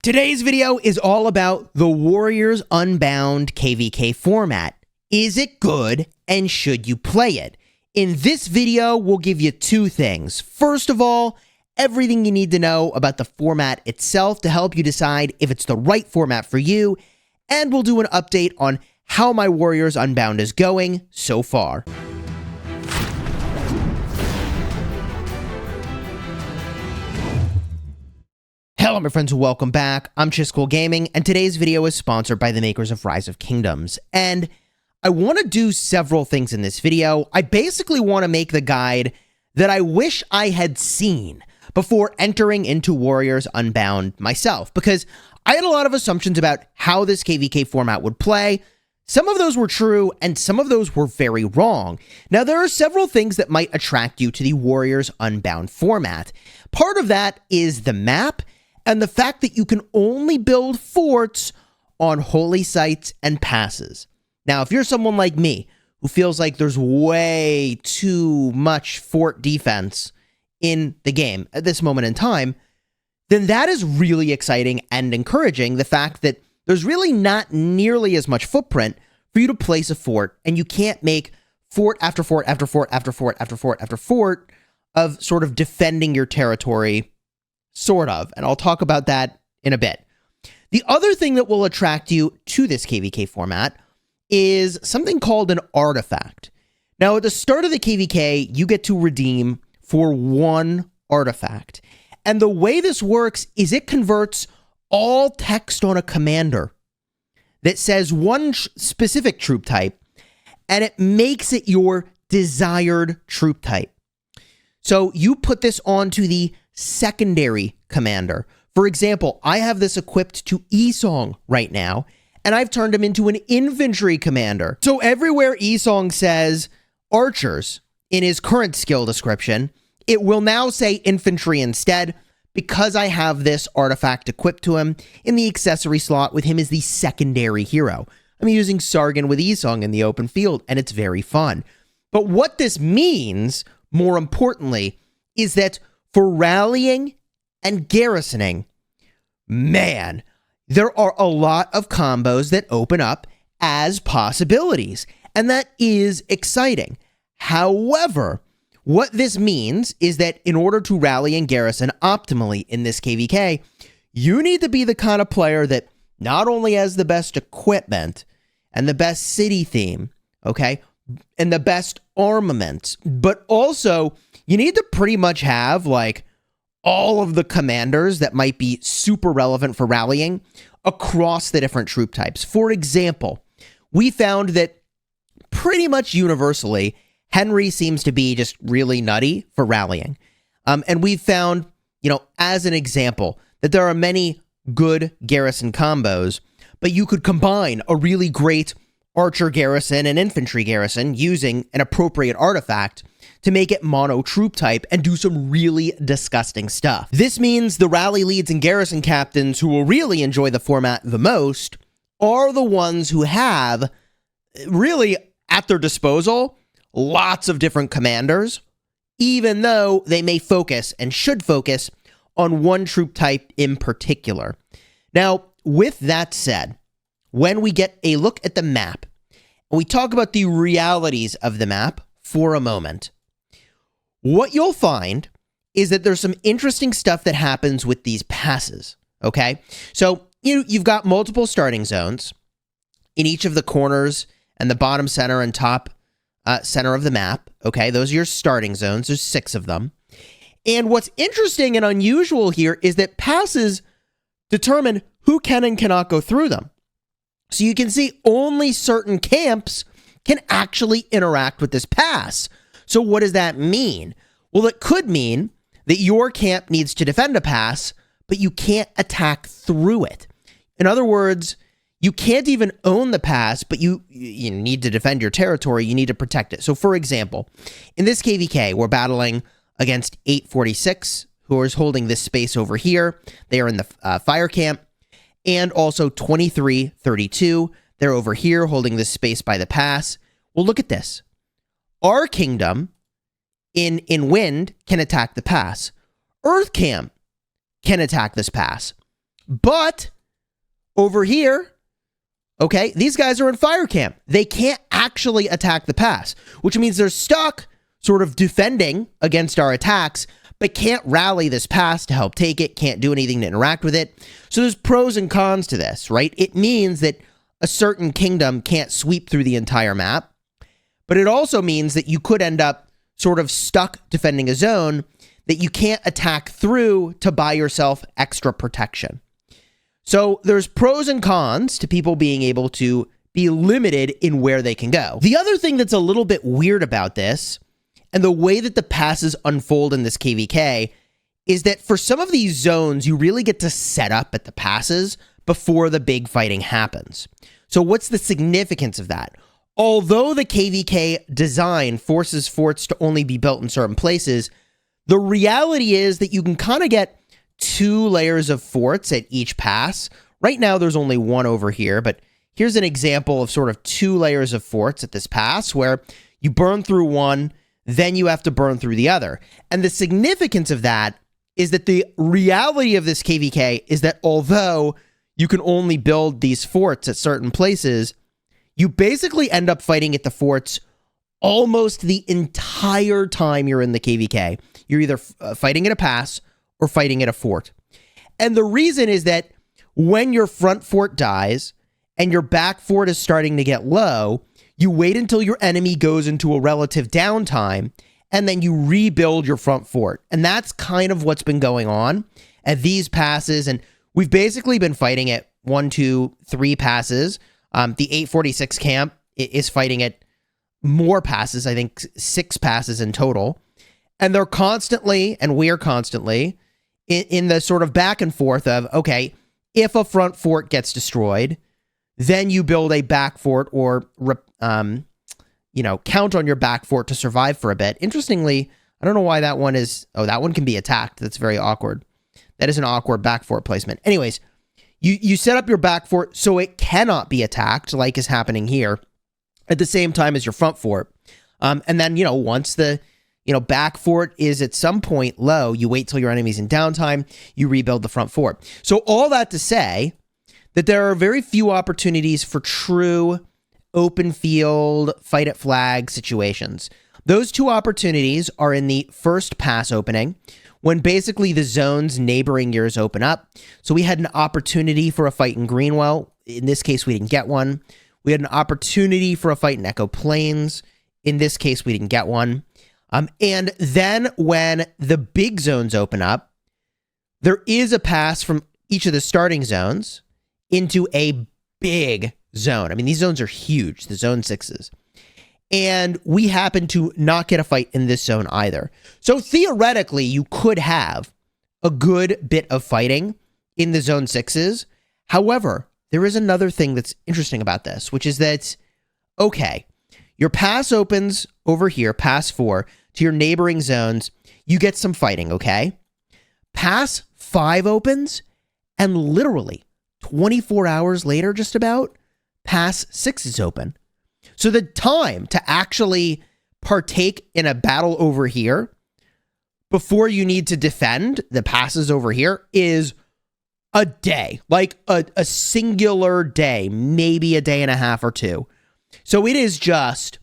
Today's video is all about the Warriors Unbound KvK format. Is it good and should you play it? In this video, we'll give you two things. First of all, everything you need to know about the format itself to help you decide if it's the right format for you, and we'll do an update on how my Warriors Unbound is going so far. Hello my friends, welcome back. I'm Chisgule Gaming, and today's video is sponsored by the makers of Rise of Kingdoms. And I want to do several things in this video. I basically want to make the guide that I wish I had seen before entering into Warriors Unbound myself, because I had a lot of assumptions about how this KvK format would play. Some of those were true, and some of those were very wrong. Now, there are several things that might attract you to the Warriors Unbound format. Part of that is the map, and the fact that you can only build forts on holy sites and passes. Now, if you're someone like me, who feels like there's way too much fort defense in the game at this moment in time, then that is really exciting and encouraging, the fact that there's really not nearly as much footprint for you to place a fort, and you can't make fort after fort after fort after fort after fort after fort of sort of defending your territory, sort of, and I'll talk about that in a bit. The other thing that will attract you to this KvK format is something called an artifact. Now, at the start of the KvK, you get to redeem for one artifact. And the way this works is it converts all text on a commander that says one specific troop type, and it makes it your desired troop type. So you put this onto the secondary commander. For example, I have this equipped to Esong right now, and I've turned him into an infantry commander. So everywhere Esong says archers in his current skill description, it will now say infantry instead, because I have this artifact equipped to him in the accessory slot with him as the secondary hero. I'm using Sargon with Esong in the open field, and it's very fun. But what this means, more importantly, is that for rallying and garrisoning, man, there are a lot of combos that open up as possibilities, and that is exciting. However, what this means is that in order to rally and garrison optimally in this KvK, you need to be the kind of player that not only has the best equipment and the best city theme, okay, and the best armaments, but also you need to pretty much have like all of the commanders that might be super relevant for rallying across the different troop types. For example, we found that pretty much universally, Henry seems to be just really nutty for rallying. And we've found, as an example, that there are many good garrison combos, but you could combine a really great archer garrison and infantry garrison using an appropriate artifact to make it mono troop type and do some really disgusting stuff. This means the rally leads and garrison captains who will really enjoy the format the most are the ones who have really at their disposal lots of different commanders, even though they may focus and should focus on one troop type in particular. Now, with that said, when we get a look at the map, and we talk about the realities of the map for a moment, what you'll find is that there's some interesting stuff that happens with these passes, okay? So you've got multiple starting zones in each of the corners and the bottom center and top center of the map, okay? Those are your starting zones. There's 6 of them. And what's interesting and unusual here is that passes determine who can and cannot go through them. So you can see only certain camps can actually interact with this pass. So what does that mean? Well, it could mean that your camp needs to defend a pass, but you can't attack through it. In other words, you can't even own the pass, but you need to defend your territory. You need to protect it. So, for example, in this KvK, we're battling against 846, who is holding this space over here. They are in the fire camp. And also 2332. They're over here holding this space by the pass. Well, look at this. Our kingdom in wind can attack the pass. Earth camp can attack this pass. But over here, okay, these guys are in fire camp. They can't actually attack the pass, which means they're stuck sort of defending against our attacks, but can't rally this pass to help take it, can't do anything to interact with it. So there's pros and cons to this, right? It means that a certain kingdom can't sweep through the entire map, but it also means that you could end up sort of stuck defending a zone that you can't attack through to buy yourself extra protection. So there's pros and cons to people being able to be limited in where they can go. The other thing that's a little bit weird about this, and the way that the passes unfold in this KvK, is that for some of these zones, you really get to set up at the passes before the big fighting happens. So what's the significance of that? Although the KvK design forces forts to only be built in certain places, the reality is that you can kind of get 2 layers of forts at each pass. Right now, there's only 1 over here, but here's an example of sort of 2 layers of forts at this pass where you burn through one, then you have to burn through the other. And the significance of that is that the reality of this KvK is that although you can only build these forts at certain places, you basically end up fighting at the forts almost the entire time you're in the KvK. You're either fighting at a pass or fighting at a fort. And the reason is that when your front fort dies and your back fort is starting to get low, you wait until your enemy goes into a relative downtime, and then you rebuild your front fort. And that's kind of what's been going on at these passes. And we've basically been fighting at 1, 2, 3 passes. The 846 camp is fighting at more passes, I think 6 passes in total. And they're constantly, and we're constantly, in the sort of back and forth of, okay, if a front fort gets destroyed, then you build a back fort or, count on your back fort to survive for a bit. Interestingly, I don't know why that one is, that one can be attacked. That's very awkward. That is an awkward back fort placement. Anyways, you set up your back fort so it cannot be attacked, like is happening here, at the same time as your front fort. And then, once the back fort is at some point low, you wait till your enemy's in downtime, you rebuild the front fort. So all that to say that there are very few opportunities for true open field, fight at flag situations. Those 2 opportunities are in the first pass opening, when basically the zones neighboring yours open up. So we had an opportunity for a fight in Greenwell. In this case, we didn't get one. We had an opportunity for a fight in Echo Plains. In this case, we didn't get one. And then when the big zones open up, there is a pass from each of the starting zones into a big zone. I mean, these zones are huge, the zone 6s. And we happen to not get a fight in this zone either. So theoretically, you could have a good bit of fighting in the zone 6s. However, there is another thing that's interesting about this, which is that, okay, your pass opens over here, pass 4, to your neighboring zones. You get some fighting, okay? Pass 5 opens, and literally 24 hours later, just about, pass 6 is open. So the time to actually partake in a battle over here before you need to defend the passes over here is a day, like a singular day, maybe a day and a half or 2. So it is just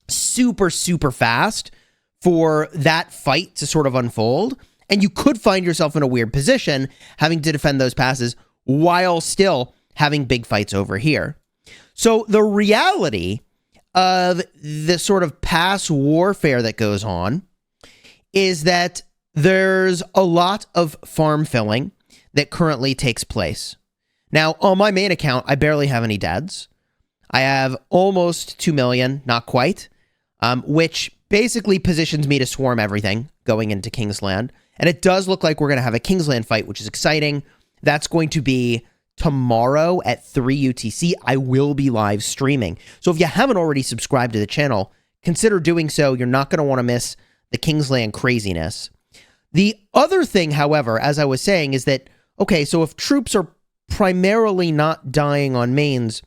super, super fast for that fight to sort of unfold. And you could find yourself in a weird position having to defend those passes while still having big fights over here. So the reality of the sort of pass warfare that goes on is that there's a lot of farm filling that currently takes place. Now, on my main account, I barely have any deads. I have almost 2 million, not quite, which basically positions me to swarm everything going into Kingsland. And it does look like we're going to have a Kingsland fight, which is exciting. That's going to be tomorrow at 3 UTC. I will be live streaming. So if you haven't already subscribed to the channel, consider doing so. You're not going to want to miss the Kingsland craziness. The other thing, however, as I was saying, is that, okay, so if troops are primarily not dying on mains,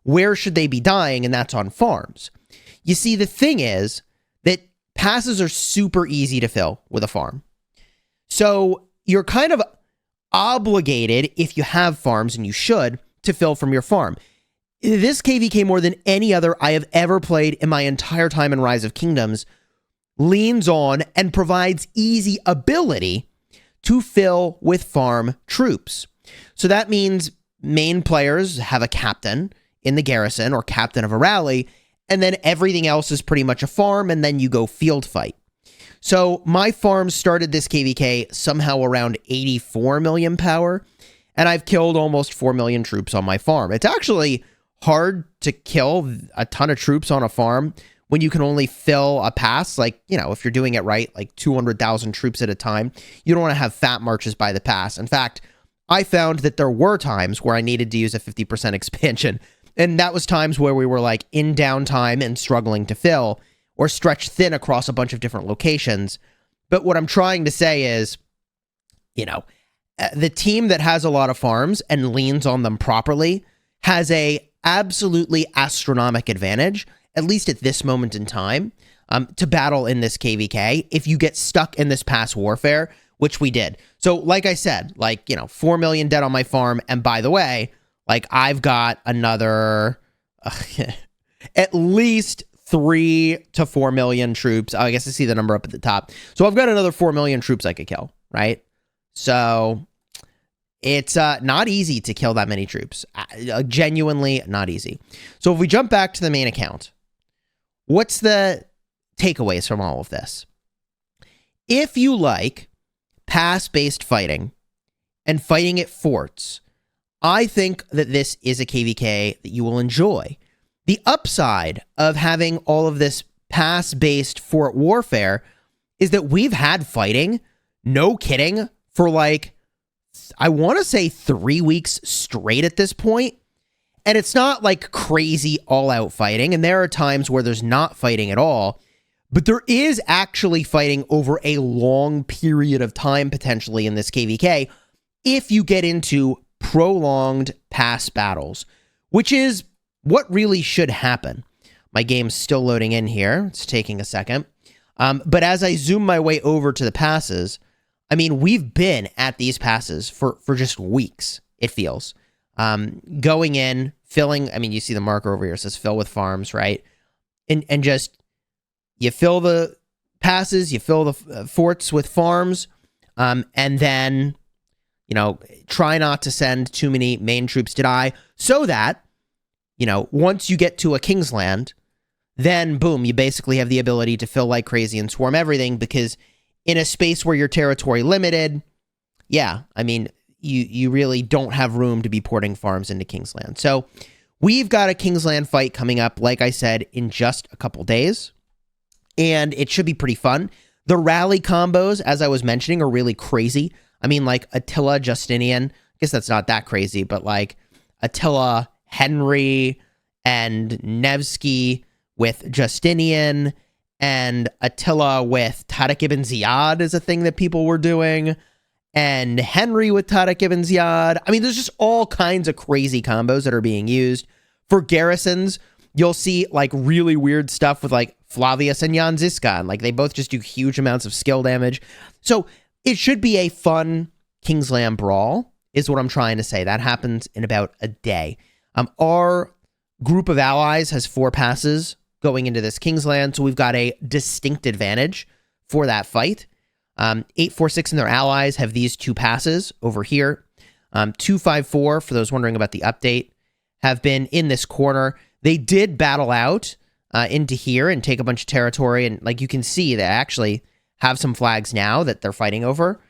where should they be dying? And that's on farms. You see, the thing is that passes are super easy to fill with a farm. So you're kind of obligated, if you have farms, and you should, to fill from your farm. This KvK, more than any other I have ever played in my entire time in Rise of Kingdoms, leans on and provides easy ability to fill with farm troops. So that means main players have a captain in the garrison or captain of a rally, and then everything else is pretty much a farm, and then you go field fight. So my farm started this KvK somehow around 84 million power, and I've killed almost 4 million troops on my farm. It's actually hard to kill a ton of troops on a farm when you can only fill a pass, like, you know, if you're doing it right, like 200,000 troops at a time. You don't want to have fat marches by the pass. In fact, I found that there were times where I needed to use a 50% expansion, and that was times where we were like in downtime and struggling to fill, or stretch thin across a bunch of different locations. But what I'm trying to say is, you know, the team that has a lot of farms and leans on them properly has a absolutely astronomical advantage, at least at this moment in time, to battle in this KvK if you get stuck in this pass warfare, which we did. So like I said, like, you know, 4 million dead on my farm. And by the way, like, I've got another at least 3 to 4 million troops. I guess I see the number up at the top. So I've got another 4 million troops I could kill, right? So it's not easy to kill that many troops. Genuinely not easy. So if we jump back to the main account, what's the takeaways from all of this? If you like pass-based fighting and fighting at forts, I think that this is a KvK that you will enjoy. The upside of having all of this pass-based fort warfare is that we've had fighting, no kidding, for like, I want to say 3 weeks straight at this point. And it's not like crazy all-out fighting, and there are times where there's not fighting at all, but there is actually fighting over a long period of time potentially in this KvK if you get into prolonged pass battles, which is what really should happen. My game's still loading in here. It's taking a second. But as I zoom my way over to the passes, I mean, we've been at these passes for just weeks, it feels. Going in, filling, I mean, you see the marker over here, it says fill with farms, right? And just, you fill the passes, you fill the forts with farms, and then, you know, try not to send too many main troops to die, so that, you know, once you get to a Kingsland, then boom, you basically have the ability to fill like crazy and swarm everything, because in a space where you're territory limited, yeah, I mean, you really don't have room to be porting farms into Kingsland. So we've got a Kingsland fight coming up, like I said, in just a couple days, and it should be pretty fun. The rally combos, as I was mentioning, are really crazy. I mean, like Attila, Justinian, I guess that's not that crazy, but like Attila, Henry, and Nevsky with Justinian, and Attila with Tariq ibn Ziyad is a thing that people were doing, and Henry with Tariq ibn Ziyad. I mean, there's just all kinds of crazy combos that are being used. For garrisons, you'll see like really weird stuff with like Flavius and Jan Ziskan. Like, they both just do huge amounts of skill damage. So it should be a fun Kingsland brawl, is what I'm trying to say. That happens in about a day. Our group of allies has 4 passes going into this Kingsland, so we've got a distinct advantage for that fight. 846 and their allies have these 2 passes over here. 254, for those wondering about the update, have been in this corner. They did battle out into here and take a bunch of territory, and like you can see, they actually have some flags now that they're fighting over.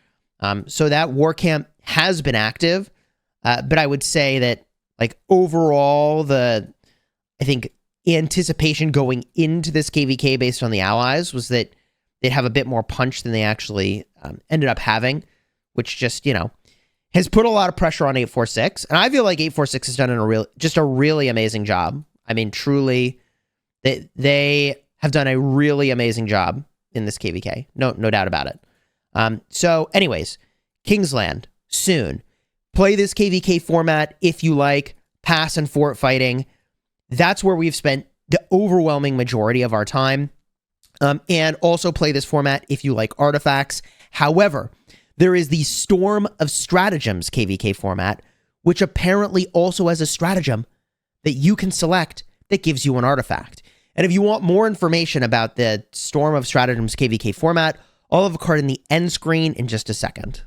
So that war camp has been active, but I would say that, like, overall, I think anticipation going into this KvK based on the allies was that they'd have a bit more punch than they actually ended up having, which just, you know, has put a lot of pressure on 846. And I feel like 846 has done a really amazing job. I mean, truly, they have done a really amazing job in this KvK. No doubt about it. So anyways, Kingsland, soon. Play this KvK format if you like pass and fort fighting. That's where we've spent the overwhelming majority of our time. And also play this format if you like artifacts. However, there is the Storm of Stratagems KvK format, which apparently also has a stratagem that you can select that gives you an artifact. And if you want more information about the Storm of Stratagems KvK format, I'll have a card in the end screen in just a second.